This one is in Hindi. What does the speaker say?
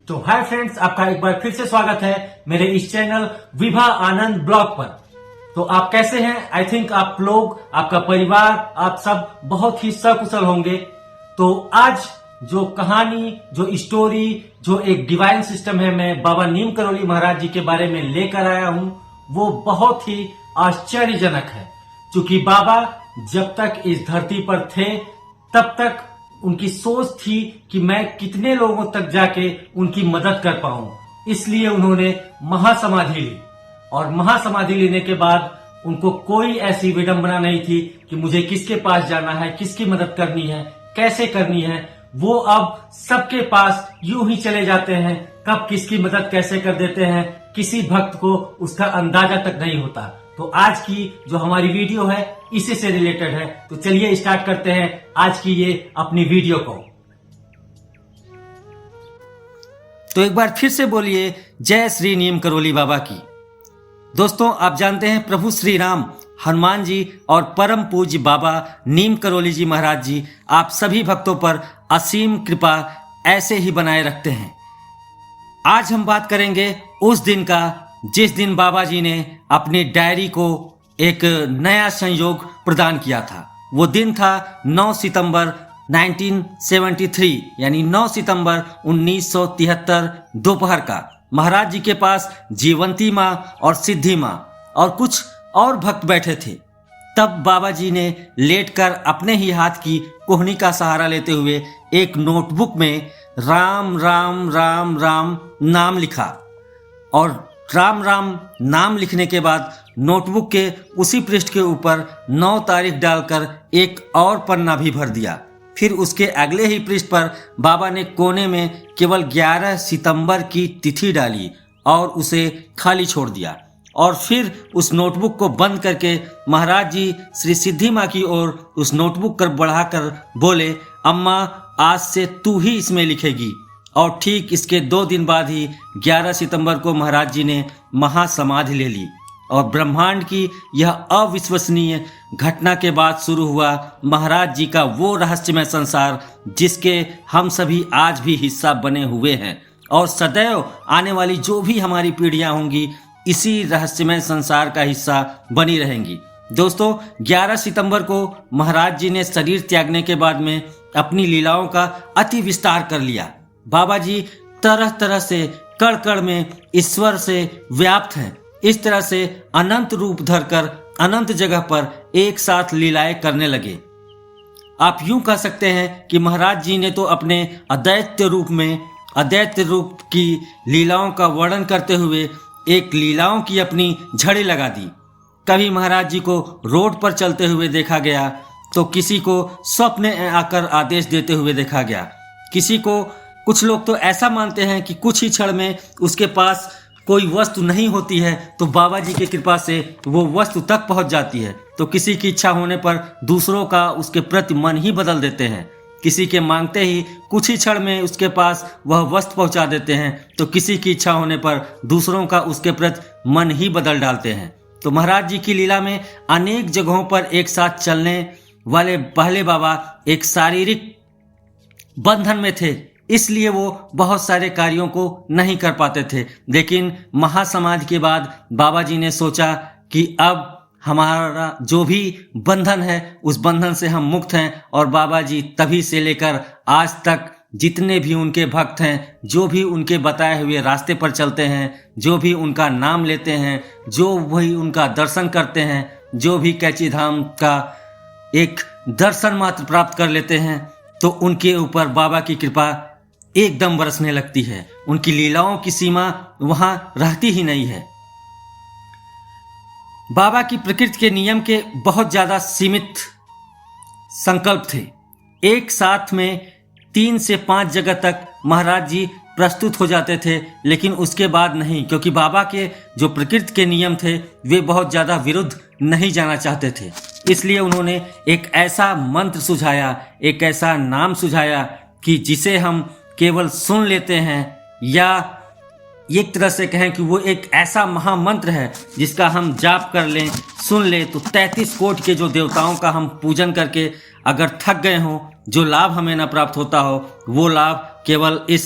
तो हाय फ्रेंड्स, आपका एक बार फिर से स्वागत है मेरे इस चैनल विभा आनंद ब्लॉग पर। तो आप कैसे हैं? आई थिंक आप लोग, आपका परिवार, आप सब बहुत ही सकुशल होंगे। तो आज जो कहानी, जो स्टोरी, जो एक डिवाइन सिस्टम है, मैं बाबा नीम करोली महाराज जी के बारे में लेकर आया हूं, वो बहुत ही आश्चर्यजनक है। क्योंकि बाबा जब तक इस धरती पर थे तब तक उनकी सोच थी कि मैं कितने लोगों तक जाके उनकी मदद कर पाऊं, इसलिए उन्होंने महासमाधि ली। और महासमाधि लेने के बाद उनको कोई ऐसी विडंबना नहीं थी कि मुझे किसके पास जाना है, किसकी मदद करनी है, कैसे करनी है। वो अब सबके पास यूं ही चले जाते हैं, कब किसकी मदद कैसे कर देते हैं किसी भक्त को उसका अंदाजा तक नहीं होता। तो आज की जो हमारी वीडियो है इसी से रिलेटेड है। तो चलिए स्टार्ट करते हैं आज की ये अपनी वीडियो को। तो एक बार फिर से बोलिए जय श्री नीम करोली बाबा की। दोस्तों, आप जानते हैं प्रभु श्री राम, हनुमान जी और परम पूज्य बाबा नीम करोली जी महाराज जी आप सभी भक्तों पर असीम कृपा ऐसे ही बनाए रखते हैं। आज हम बात करेंगे उस दिन का जिस दिन बाबा जी ने अपनी डायरी को एक नया संयोग प्रदान किया था। वो दिन था 9 सितंबर 1973, यानी 9 सितंबर 1973 दोपहर का। महाराज जी के पास जीवंती माँ और सिद्धि माँ और कुछ और भक्त बैठे थे। तब बाबा जी ने लेटकर अपने ही हाथ की कोहनी का सहारा लेते हुए एक नोटबुक में राम राम राम राम नाम लिखा और राम राम नाम लिखने के बाद नोटबुक के उसी पृष्ठ के ऊपर 9 तारीख डालकर एक और पन्ना भी भर दिया। फिर उसके अगले ही पृष्ठ पर बाबा ने कोने में केवल 11 सितंबर की तिथि डाली और उसे खाली छोड़ दिया। और फिर उस नोटबुक को बंद करके महाराज जी श्री सिद्धि माँ की ओर उस नोटबुक कर बढ़ाकर बोले, अम्मा आज से तू ही इसमें लिखेगी। और ठीक इसके 2 दिन बाद ही 11 सितंबर को महाराज जी ने महासमाधि ले ली। और ब्रह्मांड की यह अविश्वसनीय घटना के बाद शुरू हुआ महाराज जी का वो रहस्यमय संसार जिसके हम सभी आज भी हिस्सा बने हुए हैं और सदैव आने वाली जो भी हमारी पीढ़ियां होंगी इसी रहस्यमय संसार का हिस्सा बनी रहेंगी। दोस्तों, 11 सितंबर को महाराज जी ने शरीर त्यागने के बाद में अपनी लीलाओं का अति विस्तार कर लिया। बाबा जी तरह तरह से कण कण में ईश्वर से व्याप्त हैं। इस तरह से अनंत रूप धरकर अनंत जगह पर एक साथ लीलाएं करने लगे। आप यूं कह सकते हैं कि महाराज जी ने तो अपने अद्वैत रूप में अद्वैत रूप की लीलाओं का वर्णन करते हुए एक लीलाओं की अपनी झड़ी लगा दी। कभी महाराज जी को रोड पर चलते हुए देखा गया तो किसी को स्वप्न में आकर आदेश देते हुए देखा गया। कुछ लोग तो ऐसा मानते हैं कि कुछ ही क्षण में उसके पास कोई वस्तु नहीं होती है तो बाबा जी की कृपा से वो वस्तु तक पहुंच जाती है। तो किसी की इच्छा होने पर दूसरों का उसके प्रति मन ही बदल देते हैं। किसी के मांगते ही कुछ ही क्षण में उसके पास वह वस्तु पहुंचा देते हैं तो किसी की इच्छा होने पर दूसरों का उसके प्रति मन ही बदल डालते हैं। तो महाराज जी की लीला में अनेक जगहों पर एक साथ चलने वाले पहले बाबा एक शारीरिक बंधन में थे, इसलिए वो बहुत सारे कार्यों को नहीं कर पाते थे। लेकिन महासमाधि के बाद बाबा जी ने सोचा कि अब हमारा जो भी बंधन है उस बंधन से हम मुक्त हैं। और बाबा जी तभी से लेकर आज तक जितने भी उनके भक्त हैं, जो भी उनके बताए हुए रास्ते पर चलते हैं, जो भी उनका नाम लेते हैं, जो वही उनका दर्शन करते हैं, जो भी कैची धाम का एक दर्शन मात्र प्राप्त कर लेते हैं, तो उनके ऊपर बाबा की कृपा एकदम बरसने लगती है। उनकी लीलाओं की सीमा वहां रहती ही नहीं है। बाबा की प्रकृति के नियम के बहुत ज्यादा सीमित संकल्प थे। एक साथ में 3 से 5 जगह तक महाराज जी प्रस्तुत हो जाते थे, लेकिन उसके बाद नहीं, क्योंकि बाबा के जो प्रकृति के नियम थे वे बहुत ज्यादा विरुद्ध नहीं जाना चाहते थे। इसलिए उन्होंने एक ऐसा मंत्र सुझाया, एक ऐसा नाम सुझाया कि जिसे हम केवल सुन लेते हैं, या एक तरह से कहें कि वो एक ऐसा महामंत्र है जिसका हम जाप कर लें, सुन ले तो 33 कोटि के जो देवताओं का हम पूजन करके अगर थक गए हों, जो लाभ हमें न प्राप्त होता हो, वो लाभ केवल इस